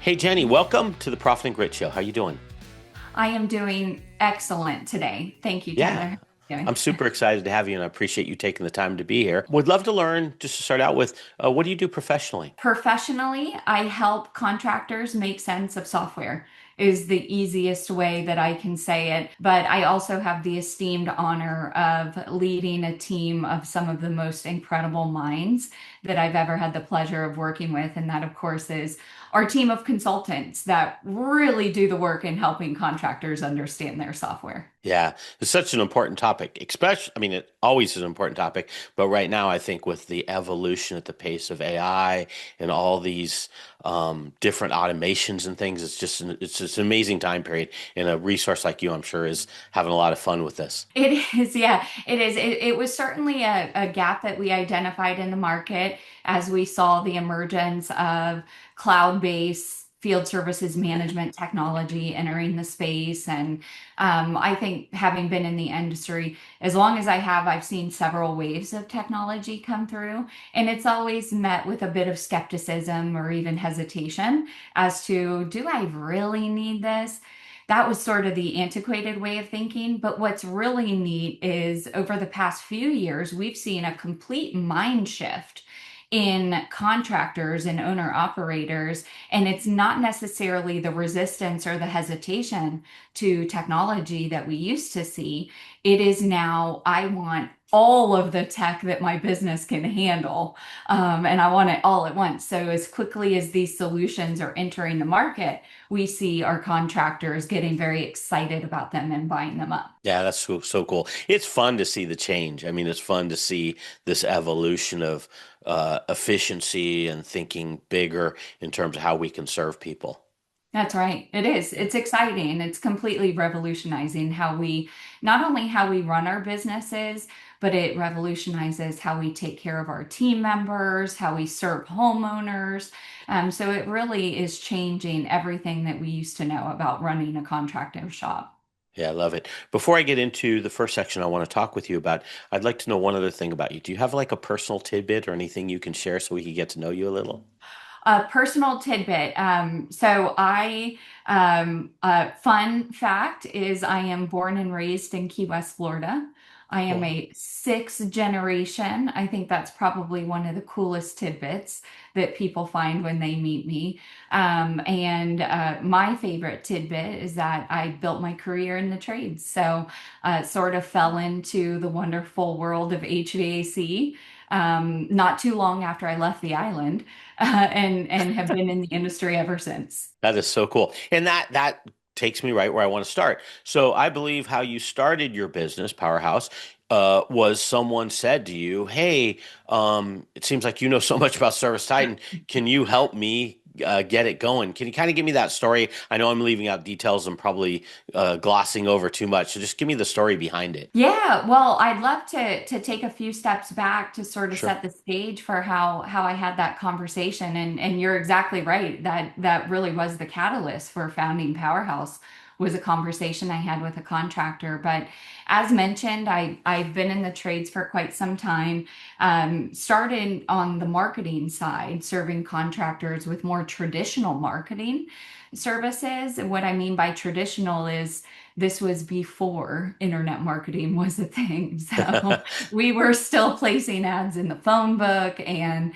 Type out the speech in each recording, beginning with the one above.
Hey Jenny, welcome to the Profit and Grit Show. How you doing? I am doing excellent today. Thank you, Tyler. Yeah, How are you I'm doing? super excited to have you, and I appreciate you taking the time to be here. Would love to learn, just to start out with, what do you do professionally? Professionally, I help contractors make sense of software, is the easiest way that I can say it. But I also have the esteemed honor of leading a team of some of the most incredible minds that I've ever had the pleasure of working with. And that, of course, is our team of consultants that really do the work in helping contractors understand their software. Yeah, it's such an important topic, especially, I mean, it always is an important topic, but right now I think with the evolution at the pace of AI and all these different automations and things, it's just an amazing time period. And a resource like you, I'm sure, is having a lot of fun with this. It is, yeah, it is. It was certainly a gap that we identified in the market as we saw the emergence of cloud-based field services management technology entering the space. And I think having been in the industry as long as I have, I've seen several waves of technology come through, and it's always met with a bit of skepticism or even hesitation as to, do I really need this? That was sort of the antiquated way of thinking. But what's really neat is over the past few years, we've seen a complete mind shift in contractors and owner operators. And it's not necessarily the resistance or the hesitation to technology that we used to see. It is now, I want all of the tech that my business can handle. And I want it all at once. So, as quickly as these solutions are entering the market, we see our contractors getting very excited about them and buying them up. Yeah, that's so cool. It's fun to see the change. I mean, it's fun to see this evolution of efficiency and thinking bigger in terms of how we can serve people. That's right. It is. It's exciting. It's completely revolutionizing how we, not only how we run our businesses, but it revolutionizes how we take care of our team members, how we serve homeowners. So it really is changing everything that we used to know about running a contractor shop. Yeah, I love it. Before I get into the first section I want to talk with you about, I'd like to know one other thing about you. Do you have like a personal tidbit or anything you can share so we can get to know you a little? A personal tidbit. Fun fact is I am born and raised in Key West, Florida. I am Wow. a sixth generation. I think that's probably one of the coolest tidbits that people find when they meet me. And my favorite tidbit is that I built my career in the trades. So, sort of fell into the wonderful world of HVAC not too long after I left the island, and have been in the industry ever since. That is so cool. And that takes me right where I want to start. So I believe how you started your business, Powerhouse, was someone said to you, "Hey, it seems like you know so much about Service Titan. Can you help me get it going?" Can you kind of give me that story? I know I'm leaving out details and probably glossing over too much. So just give me the story behind it. Yeah, well, I'd love to take a few steps back to sort of Sure. set the stage for how I had that conversation. And you're exactly right. That really was the catalyst for founding Powerhouse, was a conversation I had with a contractor. But as mentioned, I've been in the trades for quite some time. Started on the marketing side, serving contractors with more traditional marketing services. And what I mean by traditional is this was before internet marketing was a thing. So we were still placing ads in the phone book and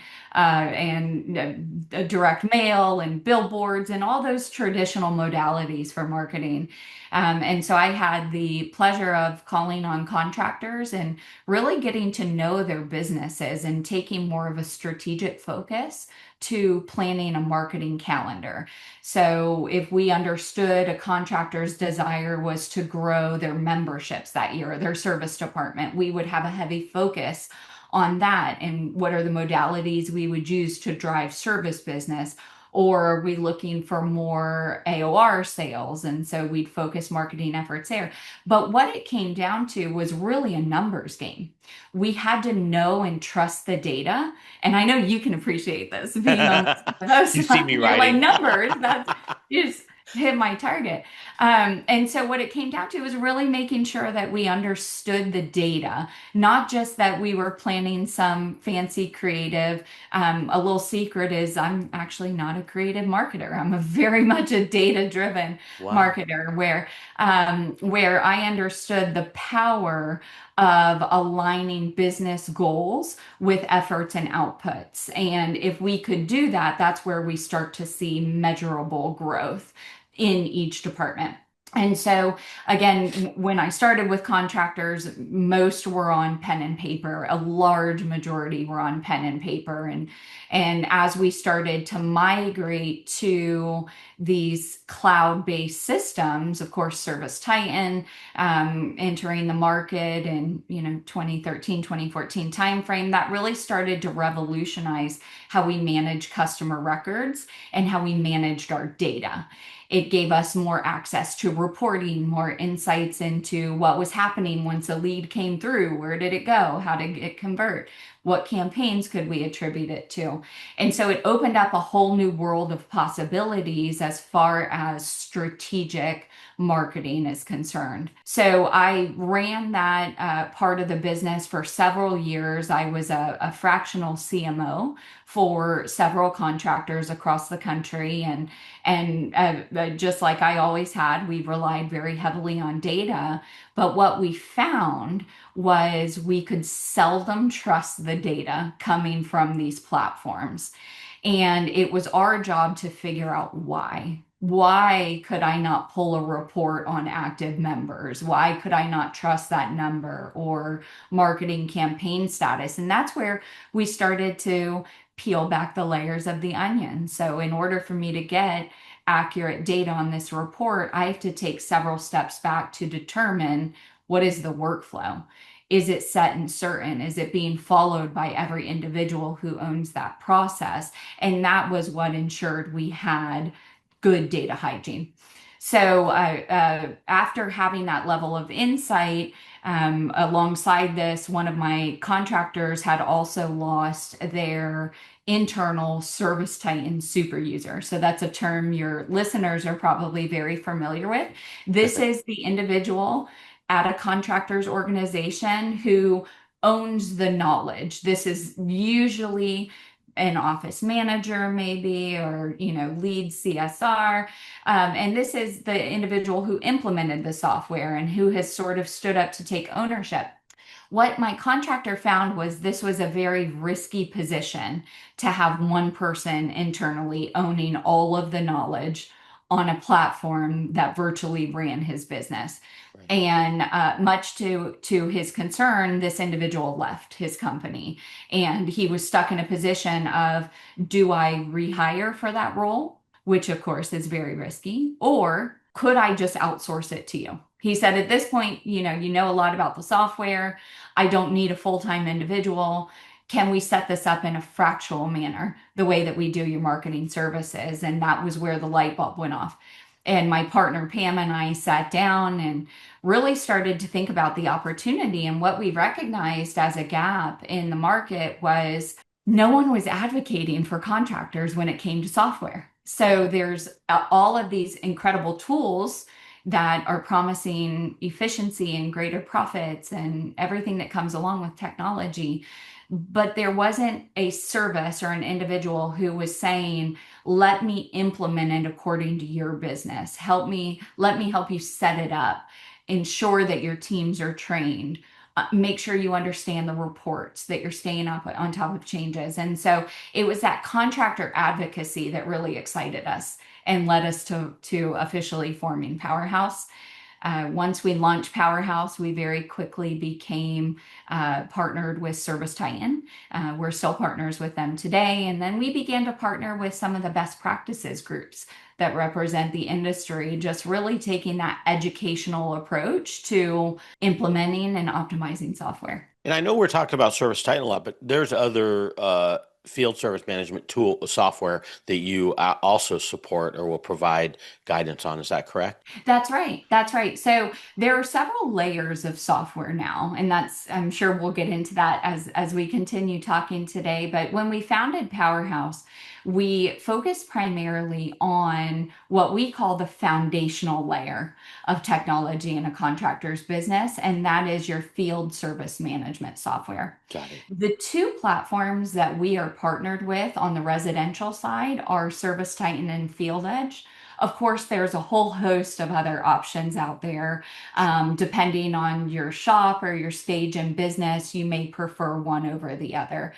direct mail and billboards and all those traditional modalities for marketing. And so I had the pleasure of calling on contractors and really getting to know their businesses and taking more of a strategic focus to planning a marketing calendar. So if we understood a contractor's desire was to grow their memberships that year, their service department, we would have a heavy focus on that and what are the modalities we would use to drive service business. Or are we looking for more AOR sales? And so we'd focus marketing efforts there. But what it came down to was really a numbers game. We had to know and trust the data. And I know you can appreciate this being on the You host. see me You're like writing. numbers. That's is hit my target. And so what it came down to was really making sure that we understood the data, not just that we were planning some fancy creative. A little secret is I'm actually not a creative marketer. I'm a very much a data-driven Wow. marketer where I understood the power of aligning business goals with efforts and outputs. And if we could do that, that's where we start to see measurable growth in each department. And so, again, when I started with contractors, most were on pen and paper. A large majority were on pen and paper. And as we started to migrate to these cloud-based systems, of course, Service Titan entering the market in 2013, 2014 timeframe, that really started to revolutionize how we manage customer records and how we managed our data. It gave us more access to reporting, more insights into what was happening once a lead came through. Where did it go? How did it convert? What campaigns could we attribute it to? And so it opened up a whole new world of possibilities as far as strategic marketing is concerned. So I ran that part of the business for several years. I was a fractional CMO for several contractors across the country, and just like I always had, we relied very heavily on data. But what we found was we could seldom trust the data coming from these platforms. And it was our job to figure out why. Why could I not pull a report on active members? Why could I not trust that number or marketing campaign status? And that's where we started to peel back the layers of the onion. So, in order for me to get accurate data on this report, I have to take several steps back to determine what is the workflow. Is it set and certain? Is it being followed by every individual who owns that process? And that was what ensured we had good data hygiene. So, after having that level of insight, alongside this, one of my contractors had also lost their internal Service Titan super user. So that's a term your listeners are probably very familiar with. This is the individual at a contractor's organization who owns the knowledge. This is usually an office manager, maybe, or lead CSR. And this is the individual who implemented the software and who has sort of stood up to take ownership. What my contractor found was this was a very risky position to have one person internally owning all of the knowledge on a platform that virtually ran his business. Right. And much to his concern, this individual left his company, and he was stuck in a position of, do I rehire for that role, which of course is very risky, or could I just outsource it to you? He said, at this point, you know a lot about the software. I don't need a full-time individual. Can we set this up in a fractional manner, the way that we do your marketing services? And that was where the light bulb went off. And my partner, Pam, and I sat down and really started to think about the opportunity. And what we recognized as a gap in the market was no one was advocating for contractors when it came to software. So there's all of these incredible tools that are promising efficiency and greater profits and everything that comes along with technology. But there wasn't a service or an individual who was saying, let me implement it according to your business. Let me help you set it up, ensure that your teams are trained. Make sure you understand the reports, that you're staying up on top of changes. And so it was that contractor advocacy that really excited us and led us to officially forming Powerhouse. Once we launched Powerhouse, we very quickly became partnered with Service Titan. We're still partners with them today. And then we began to partner with some of the best practices groups that represent the industry, just really taking that educational approach to implementing and optimizing software. And I know we're talking about Service Titan a lot, but there's other field service management tool software that you also support or will provide guidance on. Is that correct? That's right. That's right. So there are several layers of software now, and I'm sure we'll get into that as we continue talking today. But when we founded Powerhouse, we focused primarily on what we call the foundational layer of technology in a contractor's business, and that is your field service management software. Got it. The two platforms that we are partnered with on the residential side are Service Titan and Field Edge. Of course, there's a whole host of other options out there. Depending on your shop or your stage in business, you may prefer one over the other.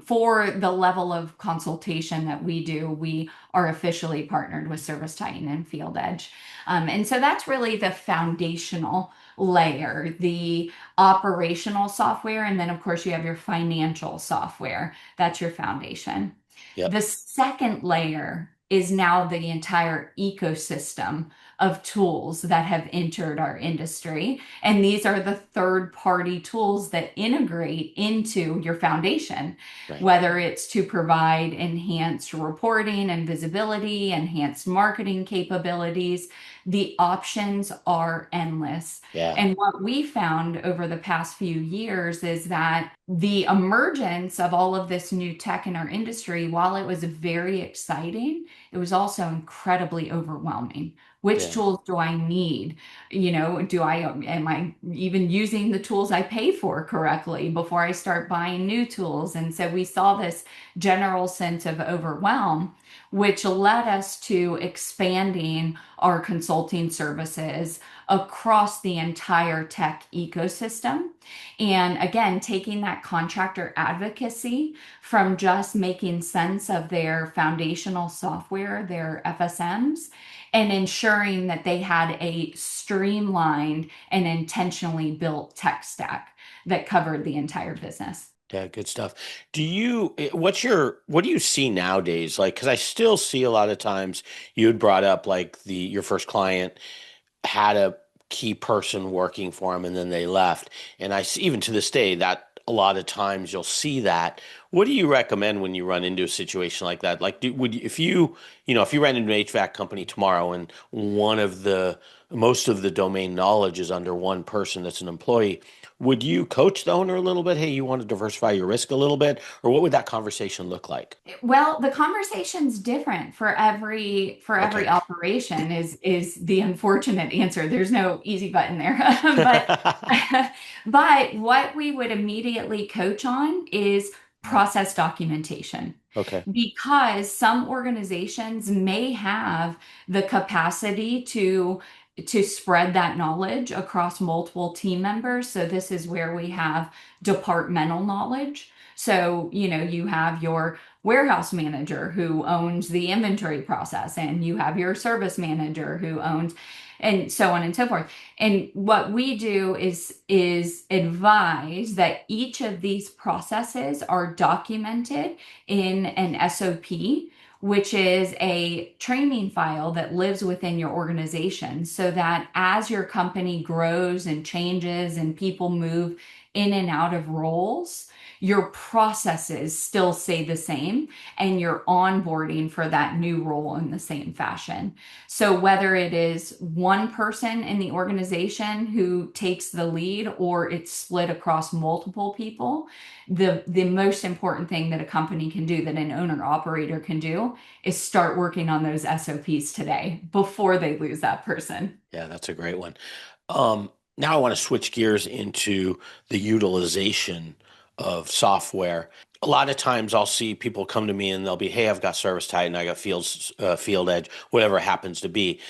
For the level of consultation that we do, we are officially partnered with Service Titan and Field Edge. And so that's really the foundational layer, the operational software, and then of course you have your financial software. That's your foundation. Yep. The second layer is now the entire ecosystem of tools that have entered our industry. And these are the third party tools that integrate into your foundation, Right. whether it's to provide enhanced reporting and visibility, enhanced marketing capabilities. The options are endless. Yeah. And what we found over the past few years is that the emergence of all of this new tech in our industry, while it was very exciting, it was also incredibly overwhelming. Which Yeah. tools do I need? Am I even using the tools I pay for correctly before I start buying new tools? And so we saw this general sense of overwhelm, which led us to expanding our consulting services across the entire tech ecosystem. And again, taking that contractor advocacy from just making sense of their foundational software, their FSMs, and ensuring that they had a streamlined and intentionally built tech stack that covered the entire business. Yeah, good stuff. What do you see nowadays? Like, because I still see a lot of times you had brought up like your first client had a key person working for him and then they left. And I see even to this day that a lot of times you'll see that. What do you recommend when you run into a situation like that? Like, if you ran into an HVAC company tomorrow and most of the domain knowledge is under one person that's an employee, would you coach the owner a little bit? Hey, you want to diversify your risk a little bit? Or what would that conversation look like? Well, the conversation's different for every Okay. operation is the unfortunate answer. There's no easy button there. But but what we would immediately coach on is process documentation. Okay. Because some organizations may have the capacity to spread that knowledge across multiple team members. So this is where we have departmental knowledge. So, you have your warehouse manager who owns the inventory process, and you have your service manager who owns, and so on and so forth. And what we do is advise that each of these processes are documented in an SOP, which is a training file that lives within your organization, so that as your company grows and changes and people move in and out of roles, your processes still stay the same and you're onboarding for that new role in the same fashion. So whether it is one person in the organization who takes the lead or it's split across multiple people, the most important thing that a company can do, that an owner operator can do, is start working on those SOPs today before they lose that person. Yeah, that's a great one. Now I want to switch gears into the utilization of software. A lot of times I'll see people come to me and they'll be, "Hey, I've got Service Titan, I got Field Edge, whatever it happens to be."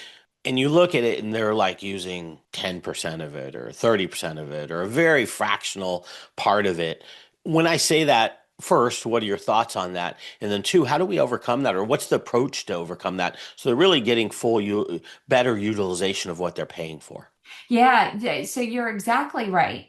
And you look at it and they're like using 10% of it or 30% of it or a very fractional part of it. When I say that, first, what are your thoughts on that? And then two, how do we overcome that? Or what's the approach to overcome that? So they're really getting better utilization of what they're paying for. Yeah, so you're exactly right.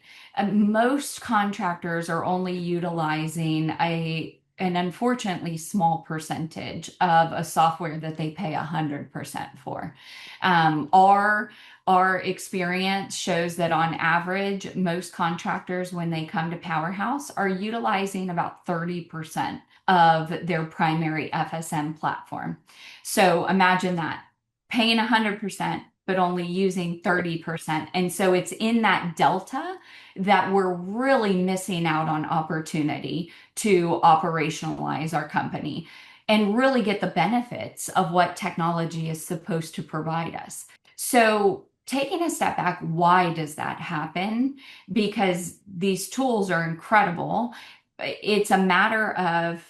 Most contractors are only utilizing an unfortunately small percentage of a software that they pay 100% for. Our Our experience shows that on average, most contractors, when they come to Powerhouse, are utilizing about 30% of their primary FSM platform. So imagine that paying 100%, but only using 30%. And so it's in that delta that we're really missing out on opportunity to operationalize our company and really get the benefits of what technology is supposed to provide us. So, taking a step back, why does that happen? Because these tools are incredible. It's a matter of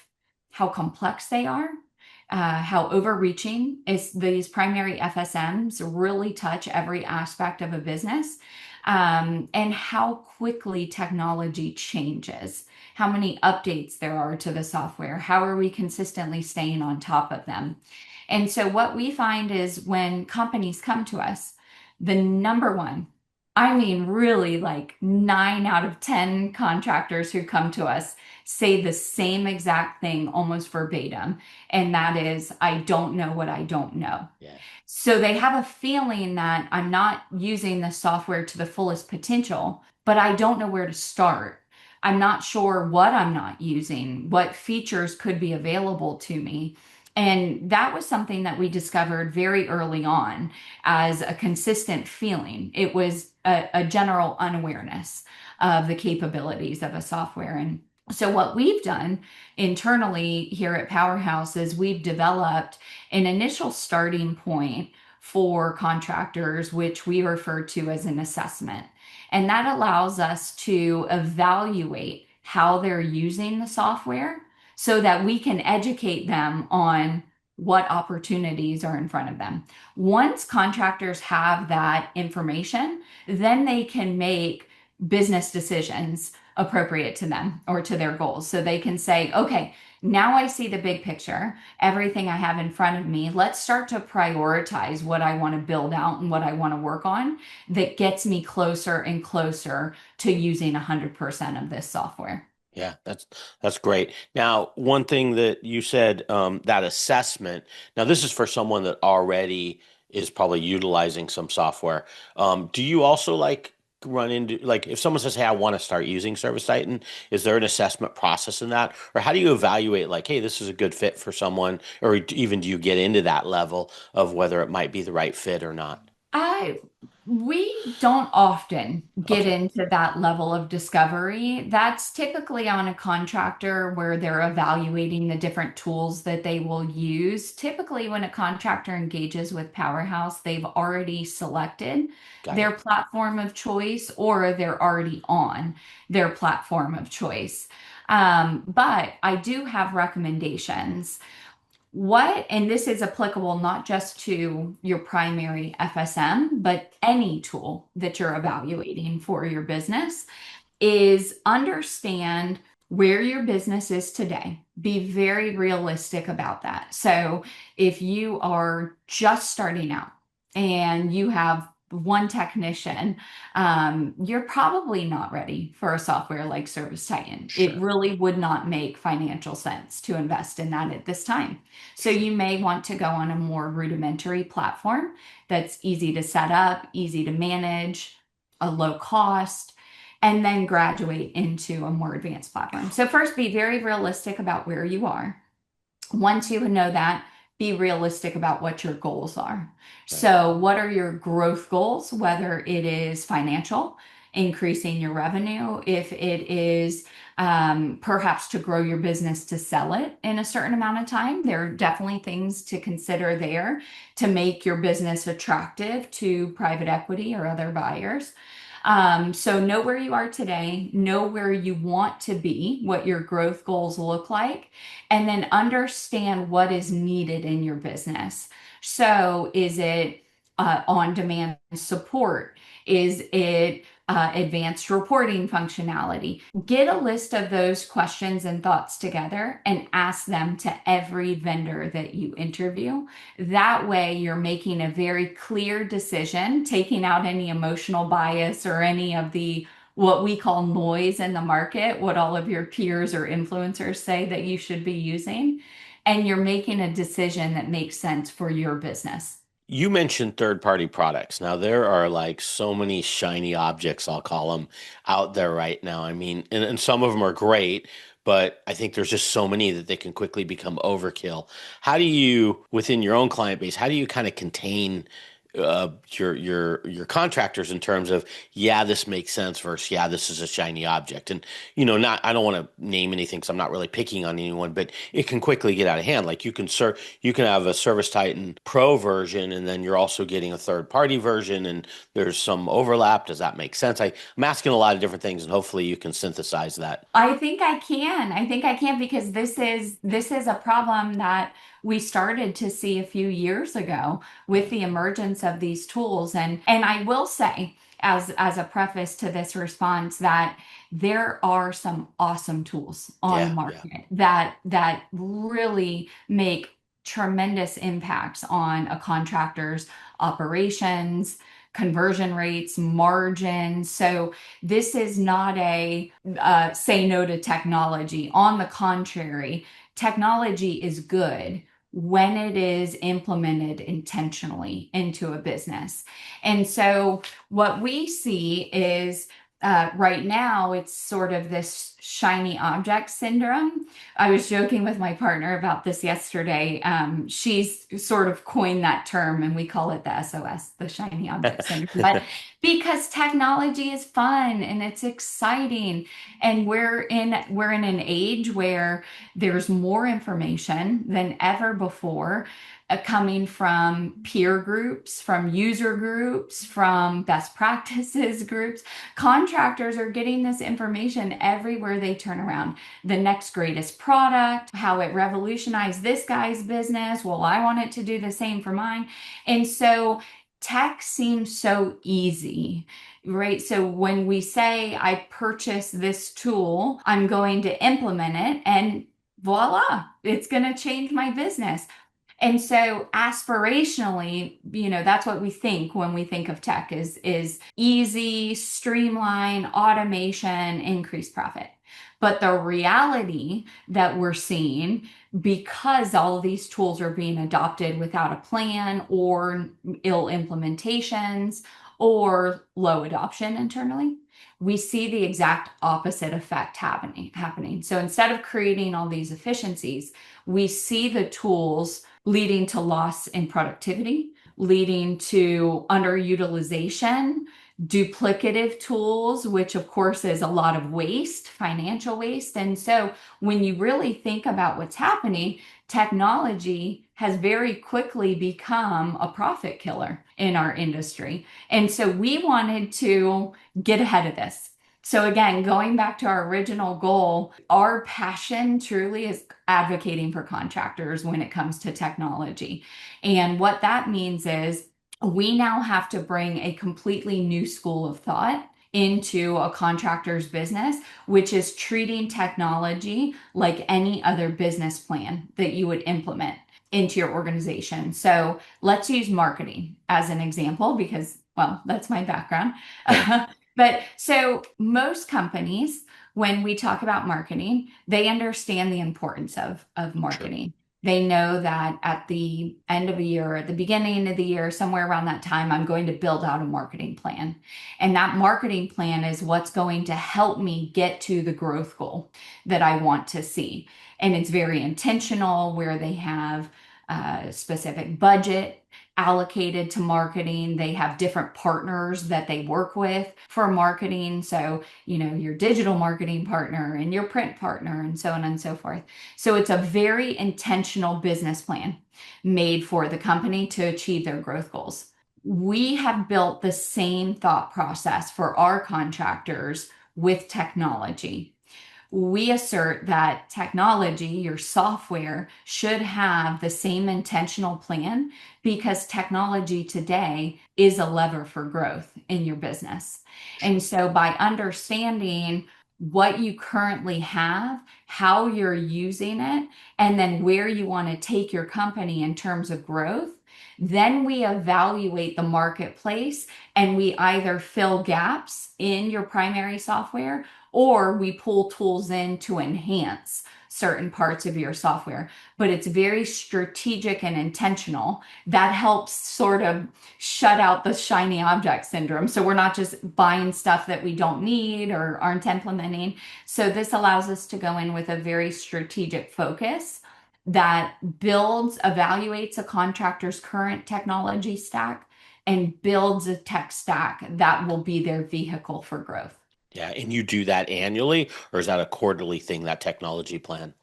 how complex they are, how overreaching is these primary FSMs really touch every aspect of a business, and how quickly technology changes, how many updates there are to the software, how are we consistently staying on top of them. And so what we find is when companies come to us, the number one, I mean, really like 9 out of 10 contractors who come to us say the same exact thing almost verbatim. And that is, I don't know what I don't know. Yeah. So they have a feeling that I'm not using the software to the fullest potential, but I don't know where to start. I'm not sure what I'm not using, what features could be available to me. And that was something that we discovered very early on as a consistent feeling. It was a general unawareness of the capabilities of a software. And so, what we've done internally here at Powerhouse is we've developed an initial starting point for contractors, which we refer to as an assessment. And that allows us to evaluate how they're using the software so that we can educate them on what opportunities are in front of them. Once contractors have that information, then they can make business decisions appropriate to them or to their goals. So they can say, okay, now I see the big picture, everything I have in front of me. Let's start to prioritize what I want to build out and what I want to work on that gets me closer and closer to using 100% of this software. Yeah, that's great. Now, one thing that you said, that assessment. Now, this is for someone that already is probably utilizing some software. Do you also like run into like if someone says, "Hey, I want to start using Service Titan," is there an assessment process in that, or how do you evaluate like, "Hey, this is a good fit for someone," or even do you get into that level of whether it might be the right fit or not? I we don't often get Okay, into that level of discovery. That's typically on a contractor where they're evaluating the different tools that they will use. Typically, when a contractor engages with Powerhouse, they've already selected got their it. platform of choice or they're already on their platform of choice. But I do have recommendations. What, and this is applicable not just to your primary FSM, but any tool that you're evaluating for your business, is understand where your business is today. Be very realistic about that. So if you are just starting out and you have one technician, you're probably not ready for a software like Service Titan. It Sure, really would not make financial sense to invest in that at this time. So sure. you may want to go on a more rudimentary platform that's easy to set up, easy to manage, a low cost, and then graduate into a more advanced platform. So first, be very realistic about where you are. Once you know that, be realistic about what your goals are. Right. So, what are your growth goals, whether it is financial, increasing your revenue, if it is perhaps to grow your business to sell it in a certain amount of time? There are definitely things to consider there to make your business attractive to private equity or other buyers. So know where you are today, know where you want to be, what your growth goals look like, and then understand what is needed in your business. So is it on-demand support? Is it advanced reporting functionality? Get a list of those questions and thoughts together and ask them to every vendor that you interview. That way, you're making a very clear decision, taking out any emotional bias or any of the what we call noise in the market, what all of your peers or influencers say that you should be using. And you're making a decision that makes sense for your business. You mentioned third-party products. Now, there are like so many shiny objects, I'll call them, out there right now. I mean, and some of them are great, but I think there's just so many that they can quickly become overkill. How do you, within your own client base, how do you kind of contain your contractors in terms of, yeah, this makes sense versus, yeah, this is a shiny object? And not, I don't want to name anything because I'm not really picking on anyone, but it can quickly get out of hand. Like you can have a Service Titan Pro version, and then you're also getting a third party version, and there's some overlap. Does that make sense? I'm asking a lot of different things, and hopefully you can synthesize that. I think I can. I think I can because this is a problem that we started to see a few years ago with the emergence of these tools. And I will say, as a preface to this response, that there are some awesome tools on the Yeah, yeah. market that really make tremendous impacts on a contractor's operations, conversion rates, margins. So this is not a say no to technology. On the contrary, technology is good when it is implemented intentionally into a business. And so what we see is right now, it's sort of this shiny object syndrome. I was joking with my partner about this yesterday. She's sort of coined that term, and we call it the SOS, the shiny object syndrome. But because technology is fun and it's exciting, and we're in an age where there's more information than ever before, coming from peer groups, from user groups, from best practices groups. Contractors are getting this information everywhere they turn around. The next greatest product, how it revolutionized this guy's business. Well, I want it to do the same for mine. And so tech seems so easy, right? So when we say, I purchase this tool, I'm going to implement it, and voila, it's going to change my business. And so aspirationally, that's what we think when we think of tech is easy, streamline, automation, increased profit. But the reality that we're seeing, because all of these tools are being adopted without a plan or ill implementations or low adoption internally, we see the exact opposite effect happening. So instead of creating all these efficiencies, we see the tools leading to loss in productivity, leading to underutilization, duplicative tools, which of course is a lot of waste, financial waste. And so when you really think about what's happening, technology has very quickly become a profit killer in our industry. And so we wanted to get ahead of this. So again, going back to our original goal, our passion truly is advocating for contractors when it comes to technology. And what that means is we now have to bring a completely new school of thought into a contractor's business, which is treating technology like any other business plan that you would implement into your organization. So let's use marketing as an example because, well, that's my background. But so most companies, when we talk about marketing, they understand the importance of Sure. marketing. They know that at the end of a year, at the beginning of the year, somewhere around that time, I'm going to build out a marketing plan. And that marketing plan is what's going to help me get to the growth goal that I want to see. And it's very intentional where they have a specific budget allocated to marketing. They have different partners that they work with for marketing. So, your digital marketing partner and your print partner, and so on and so forth. So, it's a very intentional business plan made for the company to achieve their growth goals. We have built the same thought process for our contractors with technology. We assert that technology, your software, should have the same intentional plan because technology today is a lever for growth in your business. And so by understanding what you currently have, how you're using it, and then where you want to take your company in terms of growth, then we evaluate the marketplace and we either fill gaps in your primary software or we pull tools in to enhance certain parts of your software. But it's very strategic and intentional. That helps sort of shut out the shiny object syndrome. So we're not just buying stuff that we don't need or aren't implementing. So this allows us to go in with a very strategic focus that builds, evaluates a contractor's current technology stack and builds a tech stack that will be their vehicle for growth. Yeah, and you do that annually, or is that a quarterly thing, that technology plan?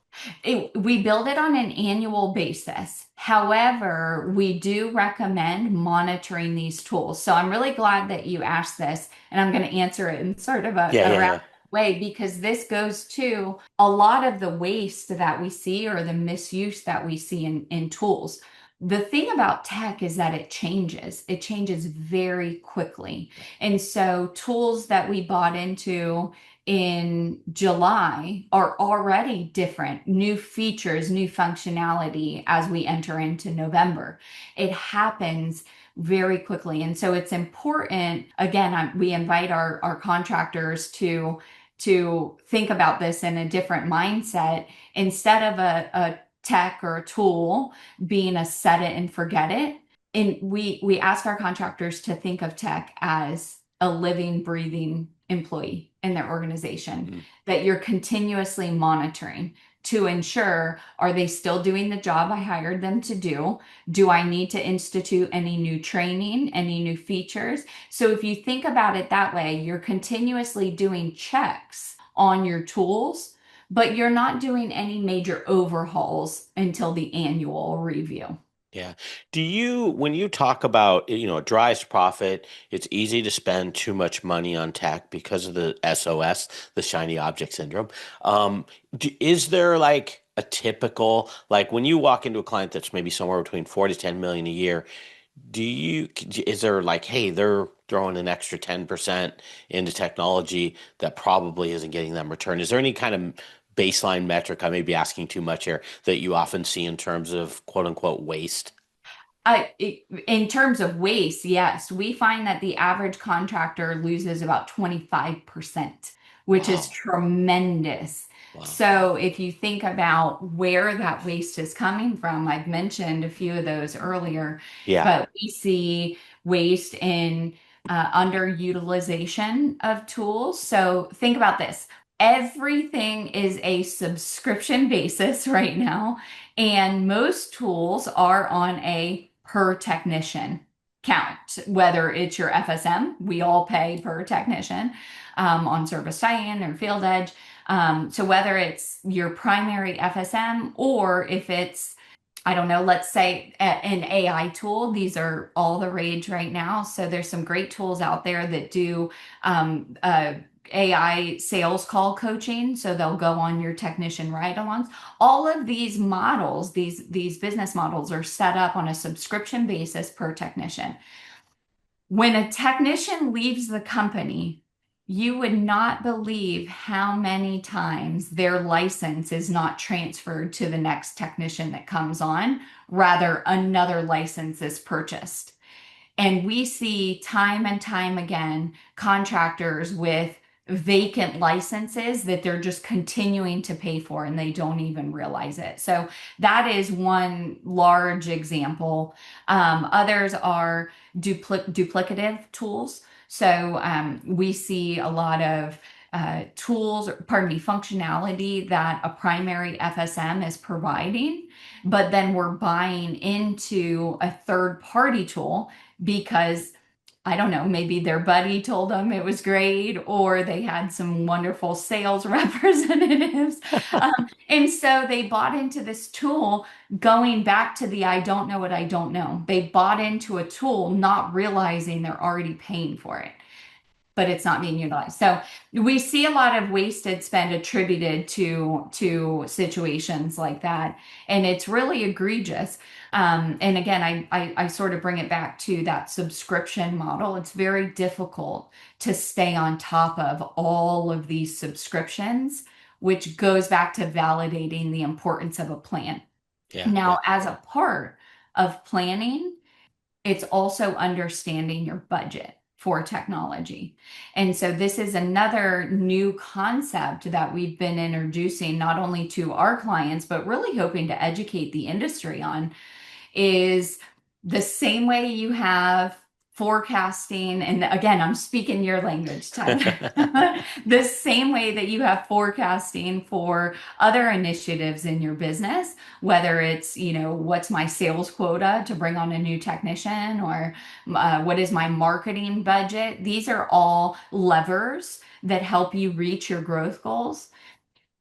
We build it on an annual basis. However, we do recommend monitoring these tools. So I'm really glad that you asked this, and I'm going to answer it in sort of Yeah, a yeah, round yeah. way because this goes to a lot of the waste that we see or the misuse that we see in tools. The thing about tech is that it changes. It changes very quickly. And so tools that we bought into in July are already different, new features, new functionality as we enter into November. It happens very quickly. And so it's important, again, we invite our contractors to think about this in a different mindset instead of a tech or a tool being a set it and forget it. And we ask our contractors to think of tech as a living, breathing employee in their organization Mm. that you're continuously monitoring to ensure are they still doing the job I hired them to do? Do I need to institute any new training, any new features? So if you think about it that way, you're continuously doing checks on your tools, but you're not doing any major overhauls until the annual review. Yeah. When you talk about, it drives profit, it's easy to spend too much money on tech because of the SOS, the shiny object syndrome. Is there like a typical, like when you walk into a client that's maybe somewhere between 4 to 10 million a year, is there like, hey, they're throwing an extra 10% into technology that probably isn't getting them return? Is there any kind of baseline metric, I may be asking too much here, that you often see in terms of quote unquote waste? In terms of waste, yes, we find that the average contractor loses about 25%, which is Wow. tremendous. Wow. So if you think about where that waste is coming from, I've mentioned a few of those earlier, Yeah. but we see waste in underutilization of tools. So think about this. Everything is a subscription basis right now. And most tools are on a per technician count, whether it's your FSM, we all pay per technician on Service Tie-in or Field Edge. So whether it's your primary FSM or if it's, I don't know, let's say an AI tool, these are all the rage right now. So there's some great tools out there that do um, uh, AI sales call coaching. So they'll go on your technician ride-alongs. All of these models, these business models are set up on a subscription basis per technician. When a technician leaves the company, you would not believe how many times their license is not transferred to the next technician that comes on. Rather, another license is purchased. And we see time and time again contractors with vacant licenses that they're just continuing to pay for and they don't even realize it. So that is one large example. Others are duplicative tools. So we see a lot of tools, pardon me, functionality that a primary FSM is providing, but then we're buying into a third party tool because I don't know, maybe their buddy told them it was great, or they had some wonderful sales representatives. And so they bought into this tool, going back to the I don't know what I don't know. They bought into a tool, not realizing they're already paying for it, but it's not being utilized. So we see a lot of wasted spend attributed to situations like that, and it's really egregious. And again, I sort of bring it back to that subscription model. It's very difficult to stay on top of all of these subscriptions, which goes back to validating the importance of a plan. Yeah. Yeah. Now, as a part of planning, it's also understanding your budget. for technology. And so this is another new concept that we've been introducing not only to our clients, but really hoping to educate the industry on is the same way you have forecasting, and again, I'm speaking your language, Tyler. The same way that you have forecasting for other initiatives in your business, whether it's, what's my sales quota to bring on a new technician, or what is my marketing budget? These are all levers that help you reach your growth goals.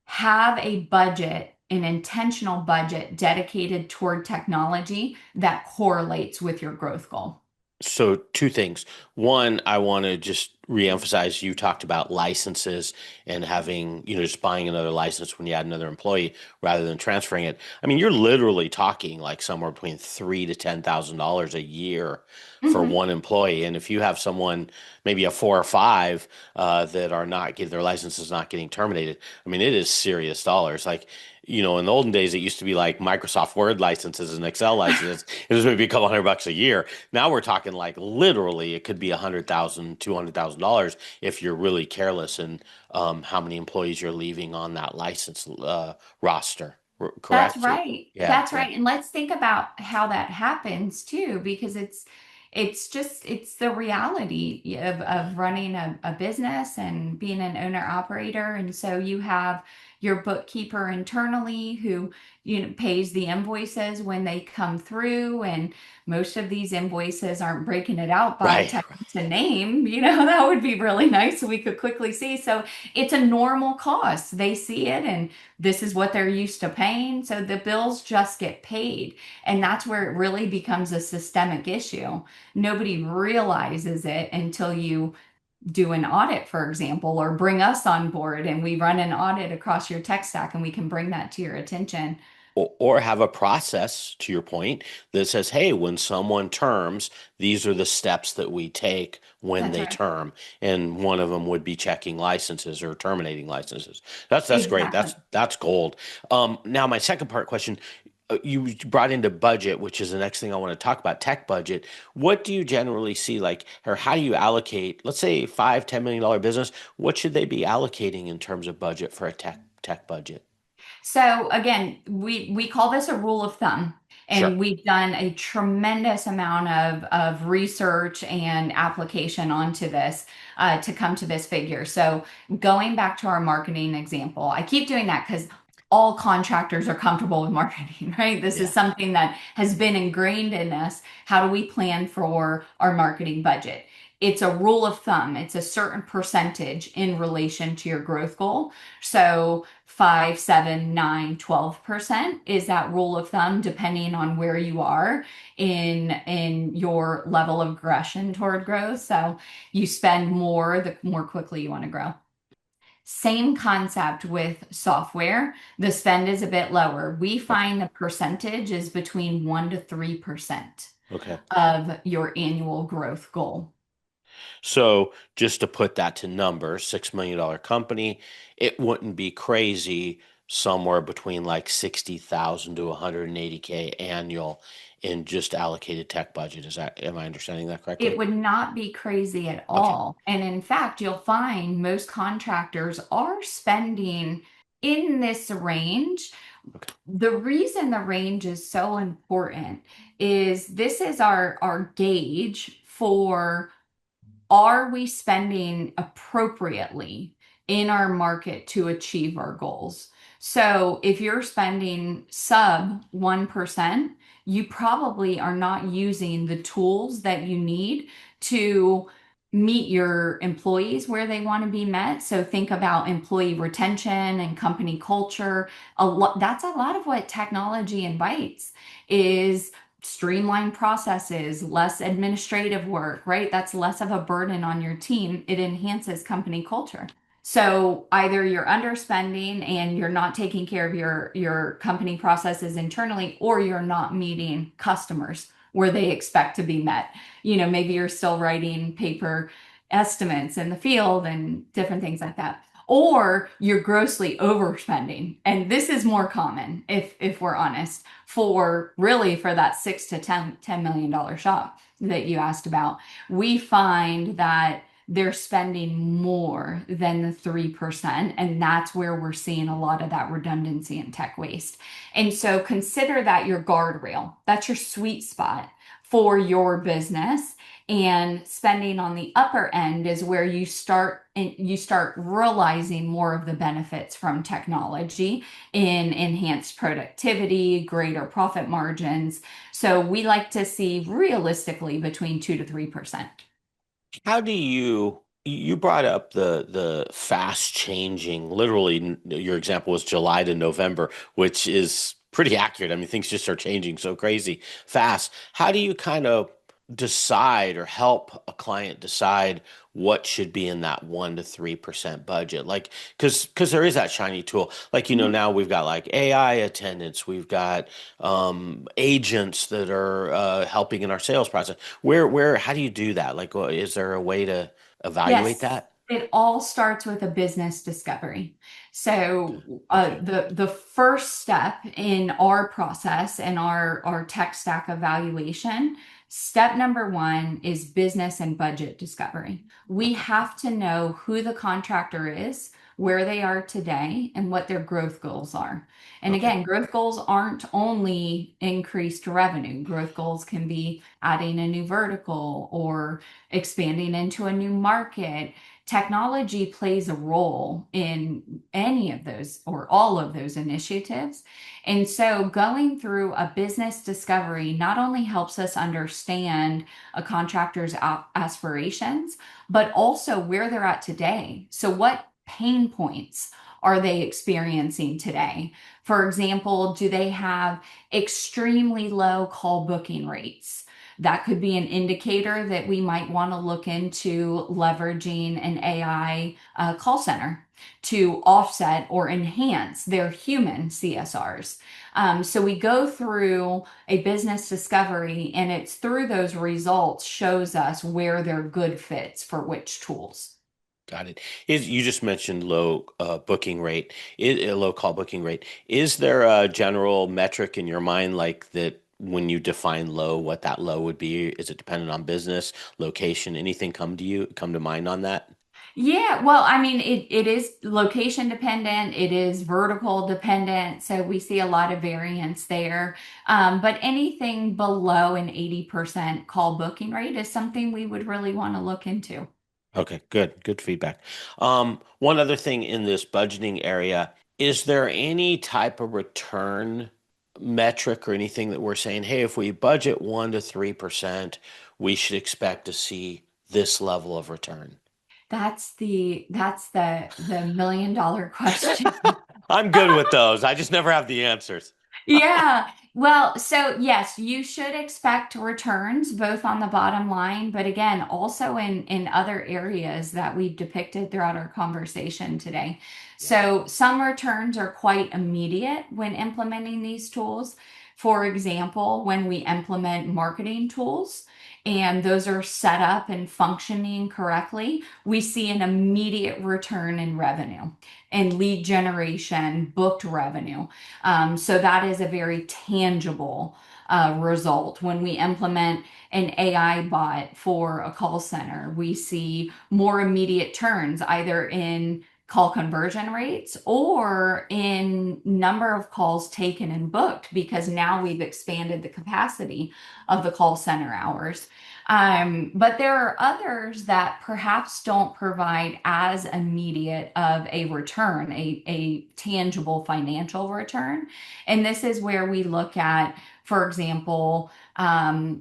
Have a budget, an intentional budget dedicated toward technology that correlates with your growth goal. So two things. One, I want to just reemphasize you talked about licenses and having, just buying another license when you add another employee rather than transferring it. I mean, you're literally talking like somewhere between $3,000 to $10,000 a year for Mhm. one employee. And if you have someone, maybe a four or five, that are not getting their licenses not getting terminated, I mean, it is serious dollars. Like, in the olden days, it used to be like Microsoft Word licenses and Excel licenses. It was maybe a couple $100 a year. Now we're talking like literally it could be $100,000, $200,000 if you're really careless in how many employees you're leaving on that license roster. That's Correct? right. Yeah, That's yeah. right. And let's think about how that happens too, because it's the reality of running a business and being an owner operator. And so you have your bookkeeper internally who, pays the invoices when they come through. And most of these invoices aren't breaking it out by Right. technician name. That would be really nice so we could quickly see. So it's a normal cost. They see it and this is what they're used to paying. So the bills just get paid. And that's where it really becomes a systemic issue. Nobody realizes it until you do an audit, for example, or bring us on board and we run an audit across your tech stack and we can bring that to your attention. Or have a process, to your point, that says, hey, when someone terms, these are the steps that we take when That's they right. term. And one of them would be checking licenses or terminating licenses. That's great. Exactly. That's gold. Now my second part question, you brought into budget, which is the next thing I want to talk about, tech budget. What do you generally see like, or how do you allocate, let's say $5, $10 million business, what should they be allocating in terms of budget for a tech budget? So again, we call this a rule of thumb, Sure. and we've done a tremendous amount of research and application onto this to come to this figure. So going back to our marketing example, I keep doing that because all contractors are comfortable with marketing, right? This is Yeah. something that has been ingrained in us. How do we plan for our marketing budget? It's a rule of thumb. It's a certain percentage in relation to your growth goal. So 5, 7, 9, 12% is that rule of thumb, depending on where you are in your level of aggression toward growth. So you spend more, the more quickly you want to grow. Same concept with software. The spend is a bit lower. We Okay. find the percentage is between 1 to 3% Okay. of your annual growth goal. So just to put that to numbers, $6 million company, it wouldn't be crazy somewhere between like 60,000 to 180K annual in just allocated tech budget. Am I understanding that It correctly? would not be crazy at Okay. all. And in fact, you'll find most contractors are spending in this range. Okay. The reason the range is so important is this is our gauge for, are we spending appropriately in our market to achieve our goals? So if you're spending sub 1%, you probably are not using the tools that you need to meet your employees where they want to be met. So think about employee retention and company culture. That's a lot of what technology invites is streamline processes, less administrative work, right? That's less of a burden on your team. It enhances company culture. So either you're underspending and you're not taking care of your company processes internally, or you're not meeting customers where they expect to be met. Maybe you're still writing paper estimates in the field and different things like that. Or you're grossly overspending. And this is more common if we're honest for really for that 6 to $10 million shop. that you asked about, we find that they're spending more than the 3%. And that's where we're seeing a lot of that redundancy and tech waste. And so consider that your guardrail. That's your sweet spot for your business. And spending on the upper end is where you start realizing more of the benefits from technology in enhanced productivity, greater profit margins. So we like to see realistically between 2 to 3%. How do you brought up the fast changing, literally your example was July to November, which is pretty accurate. I mean, things just are changing so crazy fast. How do you kind of decide or help a client decide what should be in that 1 to 3% budget? Like, because there is that shiny tool. Like, now we've got like AI attendants, we've got agents that are helping in our sales process. How do you do that? Like, is there a way to evaluate Yes, that? it all starts with a business discovery. So Okay. the first step in our process and our tech stack evaluation, step number one is business and budget discovery. We Okay. have to know who the contractor is, where they are today, and what their growth goals are. And Okay. again, growth goals aren't only increased revenue. Growth goals can be adding a new vertical or expanding into a new market. Technology plays a role in any of those or all of those initiatives. And so going through a business discovery not only helps us understand a contractor's aspirations, but also where they're at today. So, what pain points are they experiencing today? For example, do they have extremely low call booking rates? That could be an indicator that we might want to look into leveraging an AI call center to offset or enhance their human CSRs. So we go through a business discovery, and it's through those results shows us where they're good fits for which tools. Got it. You just mentioned low booking rate, a low call booking rate. Is there a general metric in your mind like that when you define low, what that low would be? Is it dependent on business, location, anything come to mind on that? Yeah, well, I mean, it is location dependent, it is vertical dependent, so we see a lot of variance there. But anything below an 80% call booking rate is something we would really want to look into. Okay, good. Good feedback. One other thing in this budgeting area, is there any type of return metric or anything that we're saying, hey, if we budget 1 to 3%, we should expect to see this level of return? That's the $1 million question. I'm good with those. I just never have the answers. Yeah. Well, so yes, you should expect returns both on the bottom line, but again, also in other areas that we've depicted throughout our conversation today. Yeah. So some returns are quite immediate when implementing these tools. For example, when we implement marketing tools and those are set up and functioning correctly, we see an immediate return in revenue and lead generation, booked revenue. So that is a very tangible result. When we implement an AI bot for a call center, we see more immediate turns either in call conversion rates or in number of calls taken and booked because now we've expanded the capacity of the call center hours. But there are others that perhaps don't provide as immediate of a return, a tangible financial return. And this is where we look at, for example,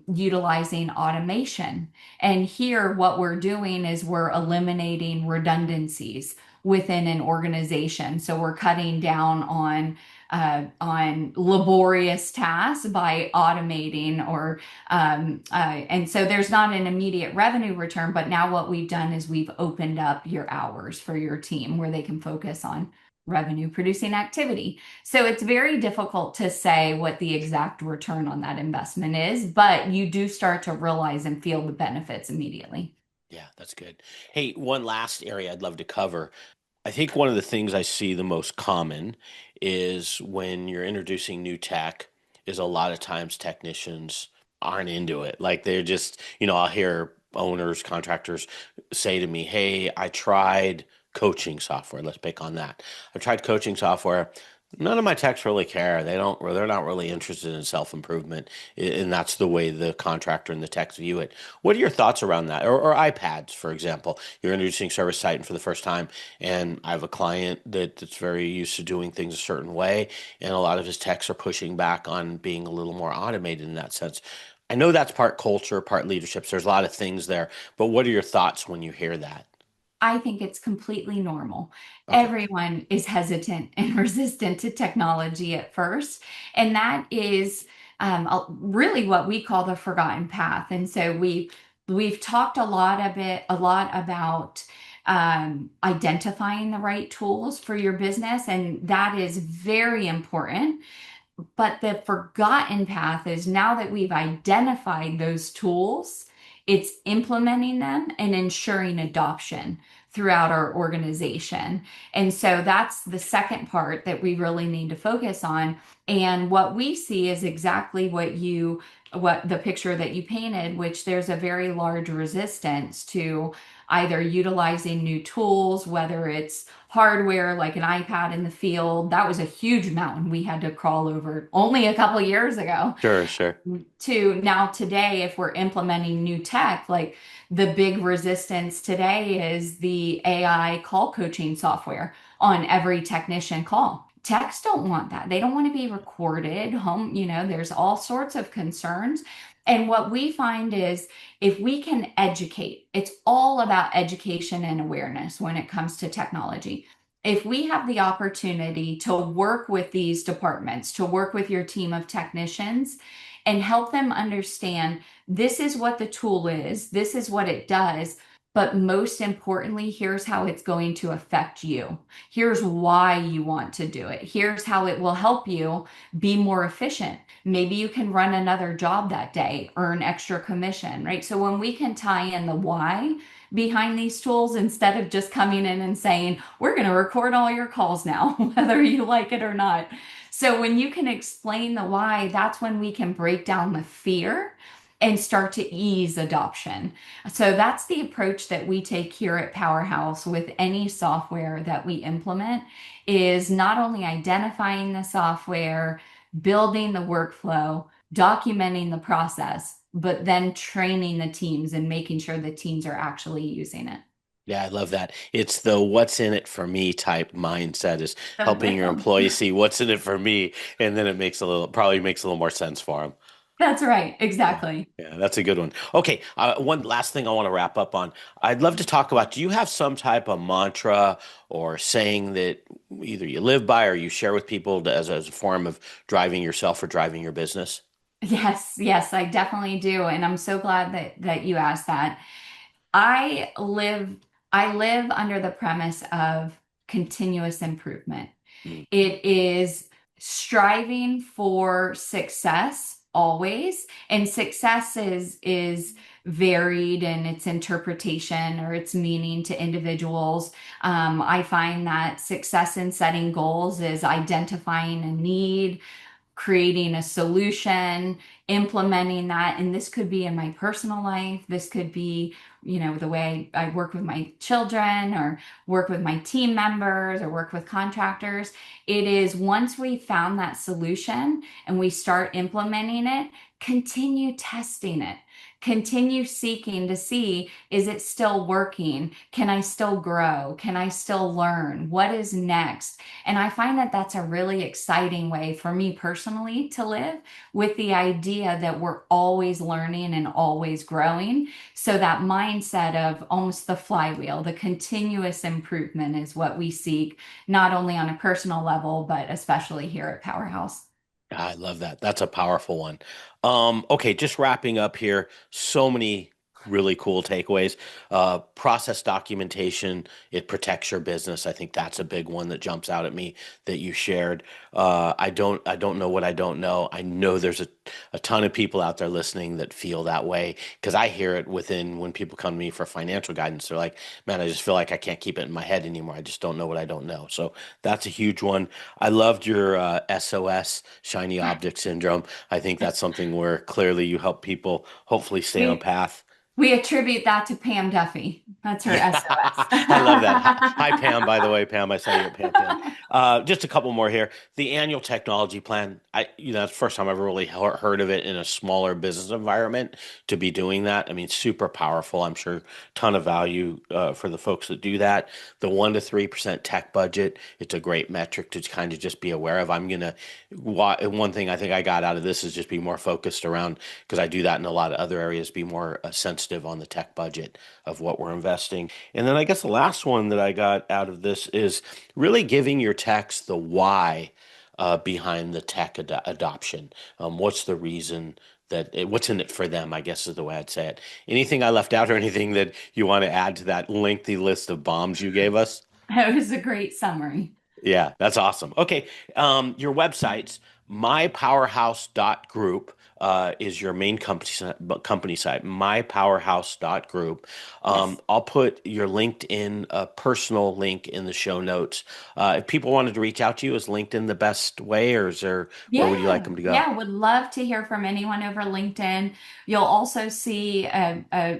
utilizing automation. And here, what we're doing is we're eliminating redundancies within an organization. So we're cutting down on laborious tasks by automating and so there's not an immediate revenue return, but now what we've done is we've opened up your hours for your team where they can focus on revenue producing activity. So it's very difficult to say what the exact return on that investment is, but you do start to realize and feel the benefits immediately. Yeah, that's good. Hey, one last area I'd love to cover. I think one of the things I see the most common is when you're introducing new tech is a lot of times technicians aren't into it. Like they're just, I'll hear owners, contractors say to me, "Hey, I tried coaching software. Let's pick on that. I tried coaching software. None of my techs really care. They're not really interested in self-improvement, and that's the way the contractor and the techs view it." What are your thoughts around that? Or iPads, for example. You're introducing Service Titan for the first time, and I have a client that's very used to doing things a certain way, and a lot of his techs are pushing back on being a little more automated in that sense. I know that's part culture, part leadership. So there's a lot of things there, but what are your thoughts when you hear that? I think it's completely normal. Okay. Everyone is hesitant and resistant to technology at first, and that is really what we call the forgotten path. And so we've talked a lot about identifying the right tools for your business, and that is very important. But the forgotten path is now that we've identified those tools, it's implementing them and ensuring adoption throughout our organization. And so that's the second part that we really need to focus on. And what we see is exactly what the picture that you painted, which there's a very large resistance to either utilizing new tools, whether it's hardware like an iPad in the field. That was a huge mountain we had to crawl over only a couple of years ago. Sure, sure. To now today, if we're implementing new tech, like the big resistance today is the AI call coaching software on every technician call. Techs don't want that. They don't want to be recorded home. There's all sorts of concerns. And what we find is if we can educate, it's all about education and awareness when it comes to technology. If we have the opportunity to work with these departments, to work with your team of technicians, and help them understand this is what the tool is, this is what it does, but most importantly, here's how it's going to affect you. Here's why you want to do it. Here's how it will help you be more efficient. Maybe you can run another job that day, earn extra commission, right? So when we can tie in the why behind these tools instead of just coming in and saying, we're going to record all your calls now, whether you like it or not. So when you can explain the why, that's when we can break down the fear and start to ease adoption. So that's the approach that we take here at Powerhouse with any software that we implement is not only identifying the software, building the workflow, documenting the process, but then training the teams and making sure the teams are actually using it. Yeah, I love that. It's the what's in it for me type mindset is The helping your whale. employees see what's in it for me, and then it probably makes a little more sense for them. That's right, Yeah. exactly. Yeah, that's a good one. Okay, one last thing I want to wrap up on. I'd love to talk about, do you have some type of mantra or saying that either you live by or you share with people as a form of driving yourself or driving your business? Yes, yes, I definitely do. And I'm so glad that you asked that. I live I live under the premise of continuous improvement. Mm. It is striving for success always, and success is varied in its interpretation or its meaning to individuals. I find that success in setting goals is identifying a need, creating a solution, implementing that. And this could be in my personal life. This could be, the way I work with my children or work with my team members or work with contractors. It is once we found that solution and we start implementing it, continue testing it. Continue seeking to see, is it still working? Can I still grow? Can I still learn? What is next? And I find that that's a really exciting way for me personally to live with the idea that we're always learning and always growing. So that mindset of almost the flywheel, the continuous improvement is what we seek, not only on a personal level, but especially here at Powerhouse. I love that. That's a powerful one. Okay, just wrapping up here. So many really cool takeaways. Process documentation, it protects your business. I think that's a big one that jumps out at me that you shared. I don't know what I don't know. I know there's a ton of people out there listening that feel that way because I hear it within when people come to me for financial guidance. They're like, man, I just feel like I can't keep it in my head anymore. I just don't know what I don't know. So that's a huge one. I loved your SOS, shiny object syndrome. I think that's something where clearly you help people hopefully stay on We path. we attribute that to Pam Duffy. That's her Yeah, SOS. I love that. Hi, Pam, by the way, Pam. I saw you at Pam Pam. Just a couple more here. The annual technology plan. That's the first time I've really heard of it in a smaller business environment to be doing that. I mean, super powerful. I'm sure ton of value for the folks that do that. The 1 to 3% tech budget. It's a great metric to kind of just be aware of. One thing I think I got out of this is just be more focused around because I do that in a lot of other areas. Be more sensitive on the tech budget of what we're investing. And then I guess the last one that I got out of this is really giving your techs the why behind the tech adoption. What's the reason what's in it for them, I guess is the way I'd say it. Anything I left out or anything that you want to add to that lengthy list of bombs you gave us? That was a great summary. Yeah, that's awesome. Okay, your websites, mypowerhouse.group is your main company site, mypowerhouse.group. Yes. I'll put your LinkedIn personal link in the show notes. If people wanted to reach out to you, is LinkedIn the best way, or is there where would you like Yeah, them to go? yeah, would love to hear from anyone over LinkedIn. You'll also see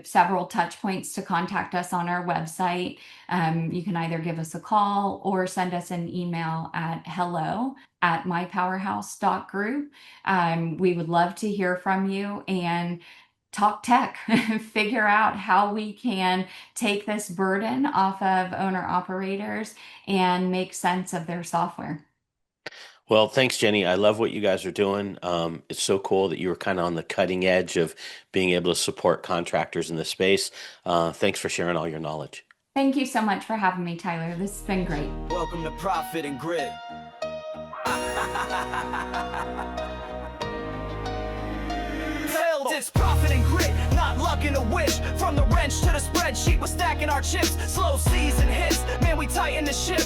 several touch points to contact us on our website. You can either give us a call or send us an email at hello@mypowerhouse.group. We would love to hear from you and talk tech, figure out how we can take this burden off of owner operators and make sense of their software. Well, thanks, Jenny. I love what you guys are doing. It's so cool that you were kind of on the cutting edge of being able to support contractors in this space. Thanks for sharing all your knowledge. Thank you so much for having me, Tyler. This has been great. Welcome to Profit and Grit. It's profit and grit, not luck and a wish. From the wrench to the spreadsheet, we're stacking our chips. Slow season hits, man, we tighten the ship.